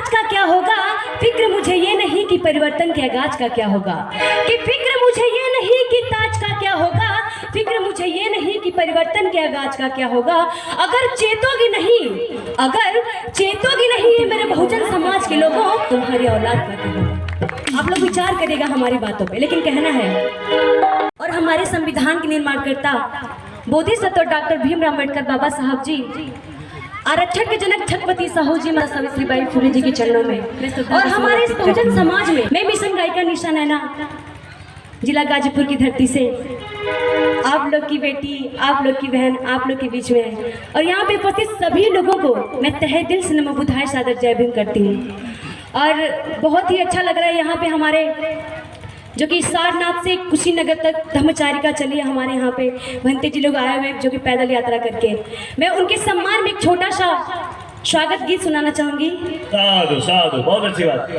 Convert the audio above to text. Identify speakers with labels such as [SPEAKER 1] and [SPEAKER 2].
[SPEAKER 1] आज का क्या होगा, फिक्र मुझे ये नहीं कि परिवर्तन के आगाज का क्या होगा, कि फिक्र मुझे ये नहीं कि ताज का क्या होगा, फिक्र मुझे ये नहीं कि परिवर्तन के आगाज का क्या होगा। अगर चेतोगी नहीं ये मेरे बहुजन समाज के लोगों, तुम्हारी औलाद का क्या होगा। आप लोग विचार करेगा हमारी बातों पे, लेकिन कहना है। और हमारे संविधान के निर्माणकर्ता बोधिसत्व डॉक्टर भीमराव अम्बेडकर बाबा साहब जी, आरक्षण के जनक छत्रपति साहू जी, माता सावित्रीबाई फुले जी के चरणों में, और हमारे इस बहुजन समाज में मैं मिशन गायिका निशा नैना, जिला गाजीपुर की धरती से आप लोग की बेटी, आप लोग की बहन, आप लोग के बीच में है। और यहाँ पे उपस्थित सभी लोगों को मैं तहे दिल से नमो बुद्धाय सादर जय भीम करती हूँ। और बहुत ही अच्छा लग रहा है यहाँ पे हमारे जो कि सारनाथ से कुशीनगर तक धर्मचारिका चली है, हमारे यहाँ पे भंते जी लोग आए हुए जो कि पैदल यात्रा करके, मैं उनके सम्मान में एक छोटा सा स्वागत गीत सुनाना चाहूँगी।
[SPEAKER 2] साधु साधु, बहुत अच्छी बात।